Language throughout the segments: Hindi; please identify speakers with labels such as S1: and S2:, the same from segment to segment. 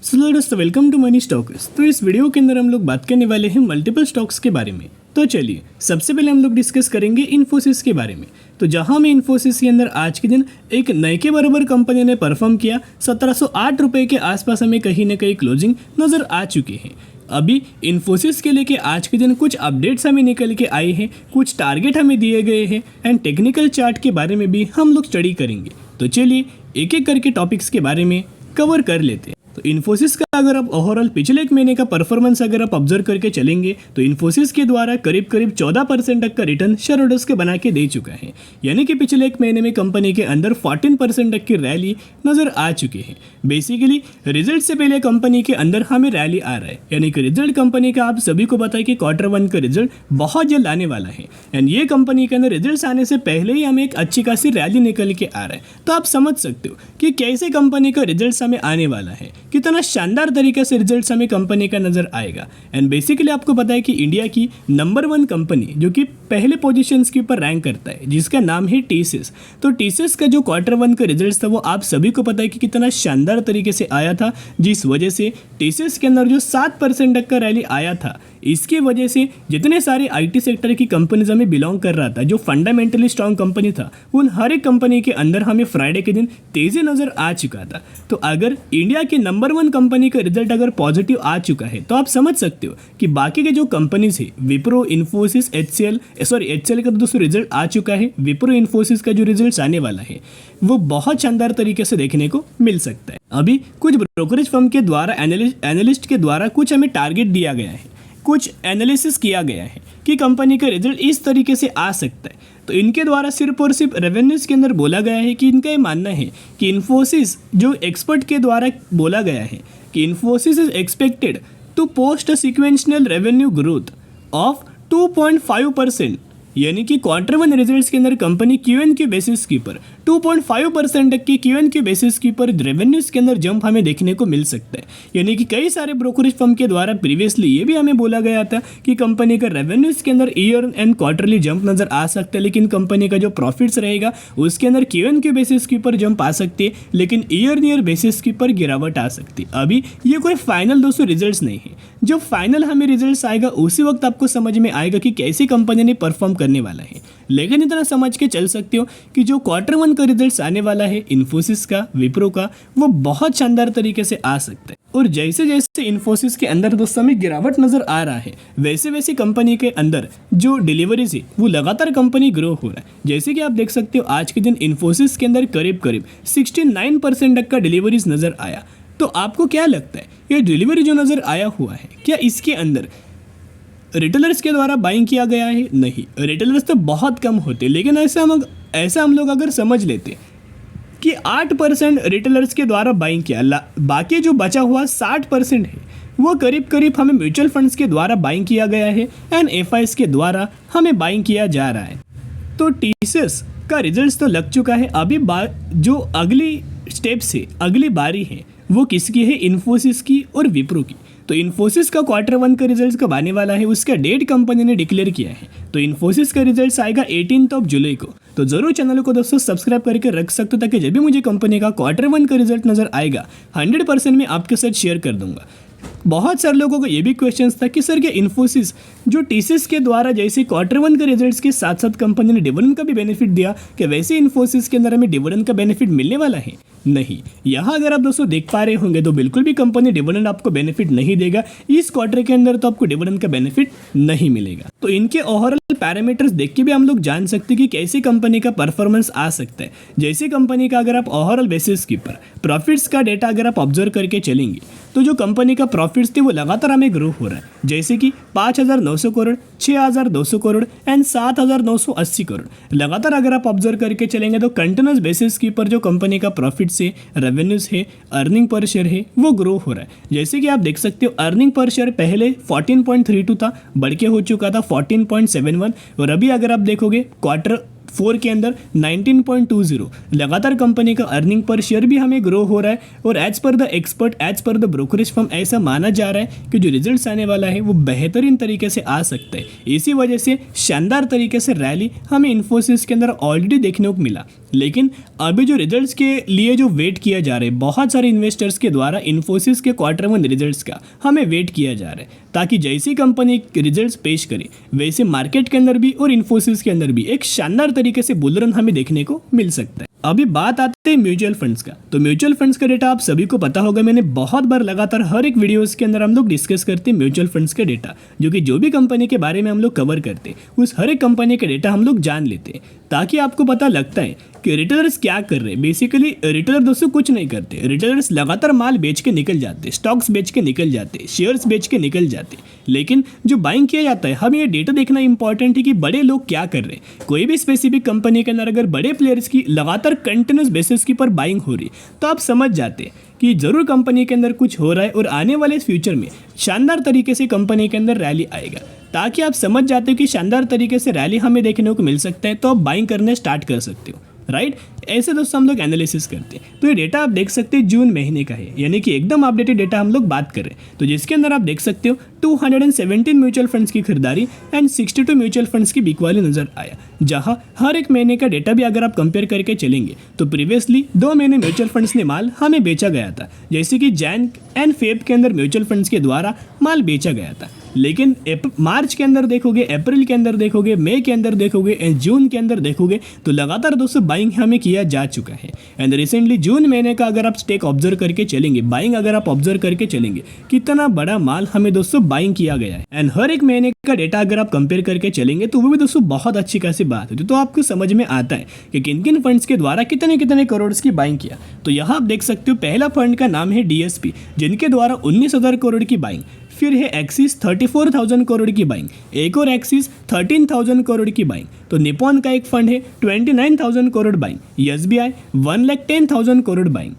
S1: सो दोस्तों वेलकम टू मनी स्टॉक्स। तो इस वीडियो के अंदर हम लोग बात करने वाले हैं मल्टीपल स्टॉक्स के बारे में। तो चलिए सबसे पहले हम लोग डिस्कस करेंगे इन्फोसिस के बारे में। तो जहां में इन्फोसिस के अंदर आज के दिन एक नए के बराबर कंपनी ने परफॉर्म किया। 1708 रुपये के आसपास हमें कहीं ना कहीं क्लोजिंग नज़र आ चुकी है। अभी इन्फोसिस के लेके आज के दिन कुछ अपडेट्स हमें निकल के आए हैं, कुछ टारगेट हमें दिए गए हैं एंड टेक्निकल चार्ट के बारे में भी हम लोग स्टडी करेंगे। तो चलिए एक एक करके टॉपिक्स के बारे में कवर कर लेते हैं। तो इन्फोसिस का अगर आप ओवरऑल पिछले एक महीने का परफॉर्मेंस अगर आप ऑब्जर्व करके चलेंगे तो इन्फोसिस के द्वारा करीब 14% तक का रिटर्न शेयर होल्डर्स के बना के दे चुका है। यानी कि पिछले एक महीने में कंपनी के अंदर 14% तक की रैली नजर आ चुकी है। बेसिकली रिजल्ट से पहले कंपनी के अंदर हमें रैली आ रहा है, यानी कि रिजल्ट कंपनी का आप सभी को पता है कि Q1 का रिजल्ट बहुत जल्द आने वाला है एंड ये कंपनी के अंदर रिजल्ट आने से पहले ही हमें एक अच्छी खासी रैली निकल के आ रहा है। तो आप समझ सकते हो कि कैसे कंपनी का रिजल्ट हमें आने वाला है, कितना शानदार तरीके से रिजल्ट्स हमें कंपनी का नजर आएगा। एंड बेसिकली आपको पता है कि इंडिया की नंबर 1 कंपनी जो कि पहले पोजीशंस के ऊपर रैंक करता है, जिसका नाम है टीसीएस। तो टीसीएस का जो Q1 का रिजल्ट था वो आप सभी को पता है कि कितना शानदार तरीके से आया था, जिस वजह से टीसीएस के अंदर जो 7% तक का रैली आया था, इसकी वजह से जितने सारे आईटी सेक्टर की कंपनीज हमें बिलोंग कर रहा था, जो फंडामेंटली स्ट्रॉन्ग कंपनी था, उन हर एक कंपनी के अंदर हमें फ्राइडे के दिन तेजी नजर आ चुका था। तो अगर इंडिया के नंबर 1 कंपनी का रिजल्ट अगर पॉजिटिव आ चुका है तो आप समझ सकते हो कि बाकी के जो कंपनीज है, विप्रो, इन्फोसिस, एचसीएल का दोस्तों रिजल्ट आ चुका है। विप्रो, इन्फोसिस का जो रिजल्ट आने वाला है वो बहुत शानदार तरीके से देखने को मिल सकता है। अभी कुछ ब्रोकरेज फर्म के द्वारा, एनालिस्ट के द्वारा कुछ हमें टारगेट दिया गया है, कुछ एनालिसिस किया गया है कि कंपनी का रिजल्ट इस तरीके से आ सकता है। तो इनके द्वारा सिर्फ और सिर्फ रेवेन्यूज के अंदर बोला गया है कि इनका ये मानना है कि इन्फोसिस, जो एक्सपर्ट के द्वारा बोला गया है कि Infosys is expected to post a sequential revenue growth of 2.5%, यानी कि Q1 रिजल्ट्स के अंदर कंपनी Q&Q बेसिस के ऊपर 2.5% तक की Q&Q बेसिस के ऊपर रेवेन्यूज के अंदर जंप हमें देखने को मिल सकता है। यानी कि कई सारे ब्रोकरेज फर्म के द्वारा प्रीवियसली ये भी हमें बोला गया था कि कंपनी का रेवेन्यूज के अंदर ईयर एंड क्वार्टरली जंप नजर आ सकता है, लेकिन कंपनी का जो प्रॉफिट्स रहेगा उसके अंदर Q&Q बेसिस के ऊपर जंप आ सकती है, लेकिन ईयर बेसिस के ऊपर गिरावट आ सकती है। अभी ये कोई फाइनल दोस्तों रिजल्ट नहीं है, जब फाइनल हमें रिजल्ट आएगा उसी वक्त आपको समझ में आएगा कि कैसी कंपनी ने परफॉर्म करने वाला है। लेकिन इतना समझ के चल सकते हो कि जो Q1 का रिजल्ट आने वाला है इन्फोसिस का, विप्रो का, वो बहुत शानदार तरीके से आ सकता है। और जैसे जैसे इन्फोसिस के अंदर दोस्तों में गिरावट नजर आ रहा है, वैसे वैसे कंपनी के अंदर जो डिलीवरीज है वो लगातार कंपनी ग्रो हो रहा है। जैसे कि आप देख सकते हो आज के दिन इन्फोसिस के अंदर करीब 69% तक का डिलीवरीज नजर आया। तो आपको क्या लगता है, ये डिलीवरी जो नजर आया हुआ है, क्या इसके अंदर रिटेलर्स के द्वारा बाइंग किया गया है? नहीं, रिटेलर्स तो बहुत कम होते, लेकिन ऐसा हम लोग अगर समझ लेते कि 8% रिटेलर्स के द्वारा बाइंग किया, बाकी जो बचा हुआ 60% है वो करीब हमें म्यूचुअल फंड्स के द्वारा बाइंग किया गया है एंड एफआईएस के द्वारा हमें बाइंग किया जा रहा है। तो टीसीएस का रिजल्ट तो लग चुका है। अभी जो अगली स्टेप्स है, अगली बारी है, वो किसकी है? इन्फोसिस की और विप्रो की। तो इन्फोसिस का Q1 का रिजल्ट कब आने वाला है उसका डेट कंपनी ने डिक्लेयर किया है। तो इन्फोसिस का रिजल्ट आएगा 18 जुलाई को। तो जरूर चैनल को दोस्तों सब्सक्राइब करके रख सकते हो, ताकि जब भी मुझे कंपनी का Q1 का रिजल्ट नजर आएगा 100% मैं आपके साथ शेयर कर दूंगा। बहुत सारे लोगों को ये भी क्वेश्चन था कि सर क्या इन्फोसिस जो टीसीएस के द्वारा जैसे Q1 के रिजल्ट्स के साथ साथ कंपनी ने डिविडेंड का भी बेनिफिट दिया, कि वैसे इन्फोसिस के अंदर हमें डिविडेंड का बेनिफिट मिलने वाला है? नहीं, यहाँ अगर आप दोस्तों देख पा रहे होंगे तो बिल्कुल भी कंपनी डिविडेंड आपको बेनिफिट नहीं देगा। इस क्वार्टर के अंदर तो आपको डिविडेंड का बेनिफिट नहीं मिलेगा। तो इनके ओवरऑल पैरामीटर्स देख के भी हम लोग जान सकते हैं कि कैसी कंपनी का परफॉर्मेंस आ सकता है। जैसे कंपनी का अगर आप ओवरऑल बेसिस के ऊपर प्रॉफिट्स का डेटा अगर आप ऑब्जर्व करके चलेंगे तो जो कंपनी का प्रॉफिट्स थे वो लगातार हमें ग्रो हो रहा है। जैसे कि 5,900 करोड़, 6,200 करोड़ एंड 7,980 करोड़ लगातार अगर आप ऑब्जर्व करके चलेंगे तो कंटिन्यूस बेसिस के ऊपर जो कंपनी का प्रॉफिट से रेवेन्यूज है, अर्निंग पर शेयर है, वो ग्रो हो रहा है। जैसे कि आप देख सकते हो अर्निंग पर शेयर पहले 14.32 था, बढ़ के हो चुका था 14.71, और अभी अगर आप देखोगे Q4 के अंदर 19.20 लगातार कंपनी का अर्निंग पर शेयर भी हमें ग्रो हो रहा है और as per the expert, as per the brokerage firm ऐसा माना जा रहा है कि जो रिजल्ट्स आने वाला है वो बेहतरीन तरीके से आ सकता है। इसी वजह से शानदार तरीके से रैली हमें इन्फोसिस के अंदर ऑलरेडी देखने को मिला। लेकिन अभी जो रिजल्ट्स के लिए जो वेट किया जा रहा है बहुत सारे इन्वेस्टर्स के द्वारा इन्फोसिस के Q1 रिजल्ट्स का हमें वेट किया जा रहा है, ताकि जैसी कंपनी रिजल्ट्स पेश करे वैसे मार्केट के अंदर भी और इन्फोसिस के अंदर भी एक शानदार तरीके से बुल रन हमें देखने को मिल सकता है। अभी बात आती है म्यूचुअल फंड्स का। तो म्यूचुअल फंड्स का डेटा आप सभी को पता होगा, मैंने बहुत बार लगातार हर एक वीडियोस के अंदर हम लोग डिस्कस करते हैं म्यूचुअल फंड्स का डेटा, जो कि जो भी कंपनी के बारे में हम लोग कवर करते हैं उस हर एक कंपनी का डेटा हम लोग जान लेते हैं, ताकि आपको पता लगता है कि रिटेलर्स क्या कर रहे हैं। बेसिकली रिटेलर दोस्तों कुछ नहीं करते, रिटेलर्स लगातार माल बेच के निकल जाते, स्टॉक्स बेच के निकल जाते, शेयर्स बेच के निकल जाते। लेकिन जो बाइंग किया जाता है हमें ये डेटा देखना इंपॉर्टेंट है कि बड़े लोग क्या कर रहे हैं। कोई भी स्पेसिफिक कंपनी के अंदर अगर बड़े प्लेयर्स की लगातार कंटिन्यूस बेसिस की पर बाइंग हो रही तो आप समझ जाते कि जरूर कंपनी के अंदर कुछ हो रहा है और आने वाले फ्यूचर में शानदार तरीके से कंपनी के अंदर रैली आएगा। ताकि आप समझ जाते हो कि शानदार तरीके से रैली हमें देखने को मिल सकता है, तो आप बाइंग करने स्टार्ट कर सकते हो, राइट। ऐसे दोस्तों हम लोग एनालिसिस करते हैं। तो ये डेटा आप देख सकते हैं जून महीने का है, यानी कि एकदम अपडेटेड डेटा हम लोग बात कर रहे हैं। तो जिसके अंदर आप देख सकते हो 217 म्यूचुअल फंड्स की खरीदारी एंड 62 म्यूचुअल फंड्स की बिकवाली नजर आया, जहां हर एक महीने का डेटा भी अगर आप कंपेयर करके चलेंगे तो प्रीवियसली 2 महीने म्यूचुअल फंड्स ने माल हमें बेचा गया था, जैसे कि जैन एंड फेब के अंदर म्यूचुअल फंड्स के द्वारा माल बेचा गया था। लेकिन मार्च के अंदर देखोगे, अप्रैल के अंदर देखोगे, मई के अंदर देखोगे एंड जून के अंदर देखोगे तो लगातार दोस्तों बाइंग हमें किया जा चुका है। एंड रिसेंटली जून महीने का अगर आप स्टेक ऑब्जर्व करके चलेंगे, बाइंग अगर आप ऑब्जर्व करके चलेंगे, कितना बड़ा माल हमें दोस्तों बाइंग किया गया है। एंड हर एक महीने का डेटा अगर आप कंपेयर करके चलेंगे तो वो भी दोस्तों बहुत अच्छी खासी बात है। तो आपको समझ में आता है कि किन किन फंड्स के द्वारा कितने कितने करोड़ की बाइंग किया। तो यहाँ आप देख सकते हो पहला फंड का नाम है DSP, जिनके द्वारा 19,000 करोड़ की बाइंग। फिर है एक्सिस 34,000 करोड़ की बाइंग, एक और एक्सिस 13,000 करोड़ की बाइंग। तो निपॉन का एक फंड है 29,000 crore buying. SBI 1,10,000 crore buying.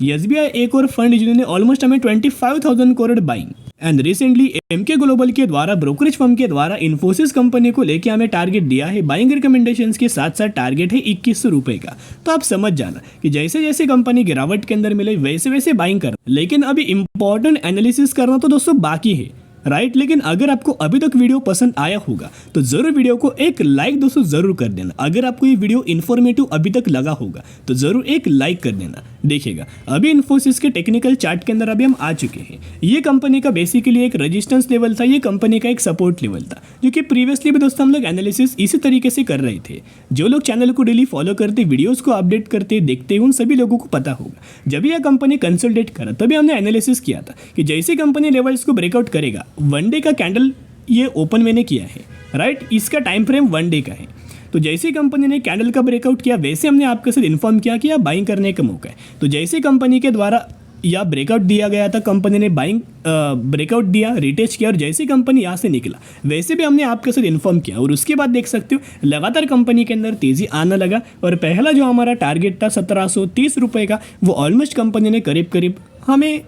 S1: SBI एक और फंड जिन्होंने ऑलमोस्ट हमें 25,000 crore buying. And recently MK global के द्वारा ब्रोकरेज फर्म के द्वारा इन्फोसिस कंपनी को लेके हमें टारगेट दिया है, बाइंग रिकमेंडेशंस के साथ साथ टारगेट है 2100 रुपए का। तो आप समझ जाना कि जैसे जैसे कंपनी गिरावट के अंदर मिले वैसे वैसे बाइंग करना। लेकिन अभी इंपॉर्टेंट एनालिसिस करना तो दोस्तों बाकी है, राइट। लेकिन अगर आपको अभी तक वीडियो पसंद आया होगा तो जरूर वीडियो को एक लाइक दोस्तों जरूर कर देना। अगर आपको ये वीडियो इन्फॉर्मेटिव अभी तक लगा होगा तो जरूर एक लाइक कर देना। देखिएगा अभी इन्फोसिस के टेक्निकल चार्ट के अंदर अभी हम आ चुके हैं। ये कंपनी का बेसिकली एक रेजिस्टेंस लेवल था, ये कंपनी का एक सपोर्ट लेवल था, जो कि प्रीवियसली भी दोस्तों हम लोग एनालिसिस इसी तरीके से कर रहे थे। जो लोग चैनल को डेली फॉलो करते, वीडियोस को अपडेट करते देखते, उन सभी लोगों को पता होगा जब यह कंपनी कंसोलिडेट करा तभी हमने एनालिसिस किया था कि जैसे कंपनी लेवल्स को ब्रेकआउट करेगा, 1 डे का कैंडल ये ओपन मैंने किया है, राइट। इसका टाइम फ्रेम 1 डे का है। तो जैसे कंपनी ने कैंडल का ब्रेकआउट किया वैसे हमने आपके साथ इन्फॉर्म किया कि आप बाइंग करने का मौका है। तो जैसे कंपनी के द्वारा या ब्रेकआउट दिया गया था, कंपनी ने बाइंग ब्रेकआउट दिया, रिटेस्ट किया और जैसे कंपनी यहाँ से निकला वैसे भी हमने आपके साथ इन्फॉर्म किया। और उसके बाद देख सकते हो लगातार कंपनी के अंदर तेजी आना लगा और पहला जो हमारा टारगेट था 1730 रुपये का, वो ऑलमोस्ट कंपनी ने करीब करीब हमें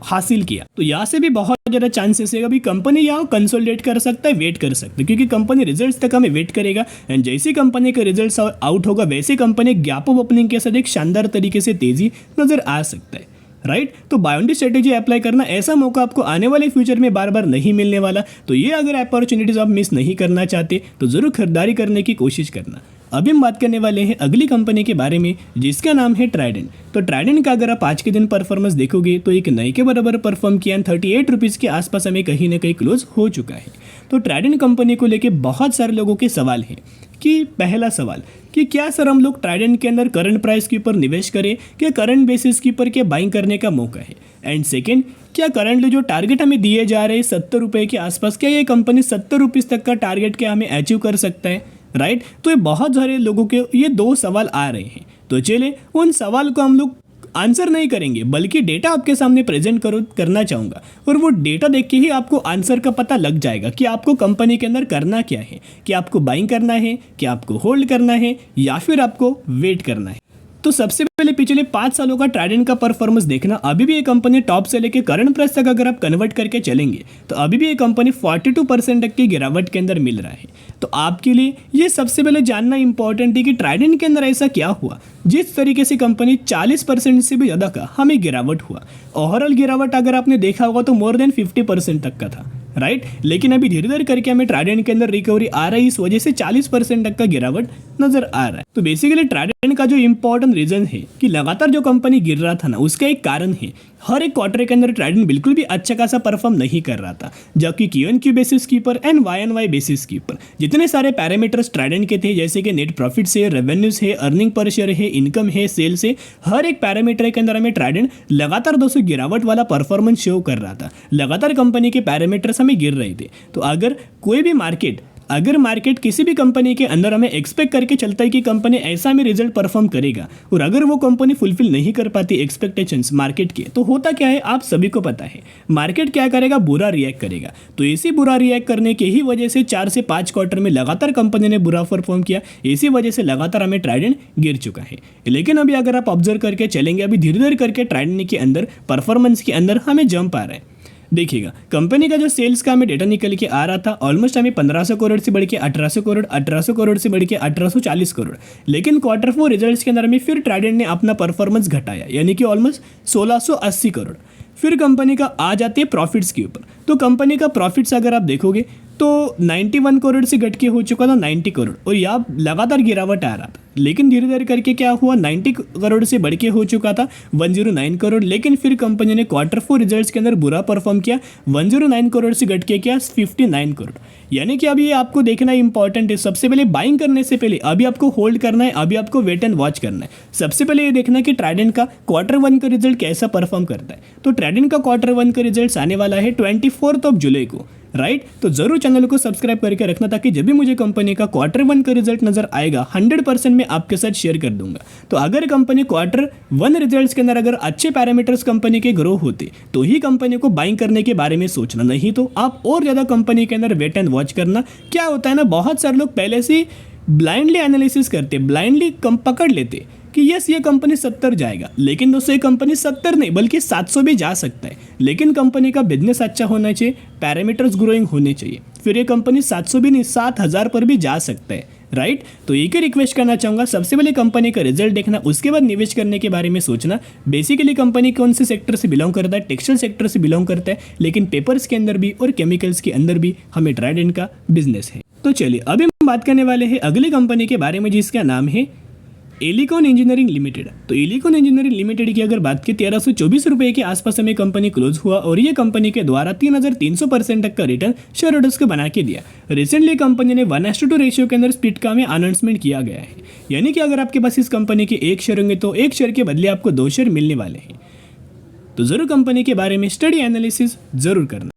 S1: हासिल किया। तो यहाँ से भी बहुत ज़्यादा चांसेस है अभी कंपनी यहाँ कंसोलिडेट कर सकता है, वेट कर सकता है, क्योंकि कंपनी रिजल्ट्स तक हमें वेट करेगा। एंड जैसे कंपनी का रिजल्ट्स आउट होगा वैसे कंपनी गैप ऑफ ओपनिंग के साथ एक शानदार तरीके से तेजी नजर आ सकता है, राइट। तो बायोंडी स्ट्रेटेजी अप्लाई करना, ऐसा मौका आपको आने वाले फ्यूचर में बार बार नहीं मिलने वाला। तो ये अगर अपॉर्चुनिटीज आप मिस नहीं करना चाहते तो जरूर खरीदारी करने की कोशिश करना। अभी हम बात करने वाले हैं अगली कंपनी के बारे में, जिसका नाम है ट्राइडेंट। तो ट्राइडेंट का अगर आप आज के दिन परफॉर्मेंस देखोगे तो एक नए के बराबर परफॉर्म किया, 38 रुपीज़ के आसपास हमें कहीं ना कहीं क्लोज हो चुका है। तो ट्राइडेंट कंपनी को लेके बहुत सारे लोगों के सवाल हैं कि पहला सवाल कि क्या सर हम लोग ट्राइडेंट के अंदर करंट प्राइस के ऊपर निवेश करें, क्या करंट बेसिस के ऊपर क्या बाइंग करने का मौका है। एंड सेकेंड, क्या करंटली जो टारगेट हमें दिए जा रहे हैं 70 रुपये के आसपास, क्या ये कंपनी 70 रुपीज़ तक का टारगेट क्या हमें अचीव कर सकता है, राइट। तो ये बहुत सारे लोगों के ये 2 सवाल आ रहे हैं। तो चलिए उन सवाल को हम लोग आंसर नहीं करेंगे बल्कि डेटा आपके सामने प्रेजेंट करना चाहूँगा, और वो डेटा देख के ही आपको आंसर का पता लग जाएगा कि आपको कंपनी के अंदर करना क्या है, कि आपको बाइंग करना है, कि आपको होल्ड करना है या फिर आपको वेट करना है। तो सबसे पहले पिछले 5 सालों का ट्राइडेंट का परफॉर्मेंस देखना। अभी भी ये कंपनी टॉप से लेके करंट प्राइस तक अगर आप कन्वर्ट करके चलेंगे तो अभी भी ये कंपनी 42% तक की गिरावट के अंदर मिल रहा है। तो आपके लिए ये सबसे पहले जानना इंपॉर्टेंट है कि ट्राइडेंट के अंदर ऐसा क्या हुआ जिस तरीके से कंपनी 40% से भी ज़्यादा का हमें गिरावट हुआ। ओवरऑल गिरावट अगर आपने देखा होगा तो मोर देन 50% तक का था, राइट। लेकिन अभी धीरे धीरे करके हमें ट्राइडेंट के अंदर रिकवरी आ रही है, इस वजह से 40% तक का गिरावट नजर आ रहा है। तो बेसिकली ट्राइडेंट का जो इंपॉर्टेंट रीजन है कि लगातार जो कंपनी गिर रहा था ना, उसका एक कारण है हर एक क्वार्टर के अंदर ट्राइडेंट बिल्कुल भी अच्छा खासा परफॉर्म नहीं कर रहा था, जबकि Q-on-Q बेसिस के ऊपर एंड Y-on-Y बेसिस के ऊपर जितने सारे पैरामीटर्स ट्राइडेंट के थे, जैसे कि नेट प्रॉफिट्स है, रेवेन्यूज है, अर्निंग पर शेयर है, इनकम है, सेल्स है, हर एक पैरामीटर के अंदर हमें ट्राइडेंट लगातार 200 गिरावट वाला परफॉर्मेंस शो कर रहा था। लगातार कंपनी के पैरामीटर्स हमें गिर रहे थे। तो अगर कोई भी मार्केट किसी भी कंपनी के अंदर हमें एक्सपेक्ट करके चलता है कि कंपनी ऐसा में रिजल्ट परफॉर्म करेगा, और अगर वो कंपनी फुलफिल नहीं कर पाती एक्सपेक्टेशंस मार्केट के, तो होता क्या है आप सभी को पता है, मार्केट क्या करेगा, बुरा रिएक्ट करेगा। तो इसी बुरा रिएक्ट करने की ही वजह से 4 से 5 क्वार्टर में लगातार कंपनी ने बुरा परफॉर्म किया, इसी वजह से लगातार हमें ट्राइडेंट गिर चुका है। लेकिन अभी अगर आप ऑब्जर्व करके चलेंगे, अभी धीरे धीरे करके ट्राइडेंट के अंदर परफॉर्मेंस के अंदर हमें जंप आ रहा है। देखिएगा कंपनी का जो सेल्स का हमें डेटा निकल के आ रहा था, ऑलमोस्ट हमें 1500 करोड़ से बढ़ के 1800 करोड़, 1800 करोड़ से बढ़ के 1840 करोड़। लेकिन क्वार्टर 4 रिजल्ट्स के अंदर हमें फिर ट्राइडेंट ने अपना परफॉर्मेंस घटाया, यानी कि ऑलमोस्ट 1680 करोड़। फिर कंपनी का आ जाती है प्रॉफिट्स के ऊपर। तो कंपनी का प्रॉफिट्स अगर आप देखोगे तो 91 करोड़ से घट के हो चुका था 90 करोड़, और यहाँ लगातार गिरावट आ रहा था। लेकिन धीरे धीरे करके क्या हुआ, 90 करोड़ से बढ़ के हो चुका था 109 करोड़। लेकिन फिर कंपनी ने क्वार्टर 4 रिजल्ट्स के अंदर बुरा परफॉर्म किया, 109 करोड़ से घट के किया 59 करोड़। यानी कि अभी ये आपको देखना इंपॉर्टेंट है। सबसे पहले बाइंग करने से पहले अभी आपको होल्ड करना है, अभी आपको वेट एंड वॉच करना है। सबसे पहले ये देखना है कि ट्राइडेंट का क्वार्टर 1 का रिजल्ट कैसा परफॉर्म करता है। तो ट्राइडेंट का क्वार्टर 1 का रिजल्ट आने वाला है 24 जुलाई को, राइट। तो जरूर चैनल को सब्सक्राइब करके रखना, ताकि जब भी मुझे कंपनी का क्वार्टर 1 का रिजल्ट नजर आएगा 100% मैं आपके साथ शेयर कर दूंगा। तो अगर कंपनी क्वार्टर 1 रिजल्ट्स के अंदर अगर अच्छे पैरामीटर्स कंपनी के ग्रो होते तो ही कंपनी को बाइंग करने के बारे में सोचना, नहीं तो आप और ज़्यादा कंपनी के अंदर वेट एंड वॉच करना। क्या होता है ना, बहुत सारे लोग पहले से ब्लाइंडली एनालिसिस करते, ब्लाइंडली पकड़ लेते कि यस ये कंपनी 70 जाएगा, लेकिन दोस्तों ये कंपनी 70 नहीं बल्कि 700 भी जा सकता है। लेकिन कंपनी का बिजनेस अच्छा होना चाहिए, पैरामीटर्स ग्रोइंग होने चाहिए, फिर ये कंपनी 700 भी नहीं 7000 पर भी जा सकता है, राइट। तो एक ही रिक्वेस्ट करना चाहूँगा, सबसे पहले कंपनी का रिजल्ट देखना, उसके बाद निवेश करने के बारे में सोचना। बेसिकली कंपनी कौन से सेक्टर से बिलोंग करता है, टेक्सटाइल सेक्टर से बिलोंग करता है, लेकिन पेपर्स के अंदर भी और केमिकल्स के अंदर भी हमें ट्राइडेंट का बिजनेस है। तो चलिए अभी हम बात करने वाले हैं अगली कंपनी के बारे में, जिसका नाम है एलिकॉन इंजीनियरिंग लिमिटेड। तो एलिकॉन इंजीनियरिंग लिमिटेड की अगर बात की 1324 रुपये के आसपास हमें कंपनी क्लोज हुआ, और ये कंपनी के द्वारा 3300% तक का रिटर्न शेयर होल्डर्स को बना के दिया। रिसेंटली कंपनी ने 1:2 रेशियो के अंदर स्प्लिट का हमें अनाउंसमेंट किया गया है, यानी कि अगर आपके पास इस कंपनी के 1 शेयर होंगे तो 1 शेयर के बदले आपको 2 शेयर मिलने वाले हैं। तो जरूर कंपनी के बारे में स्टडी एनालिसिस जरूर करना।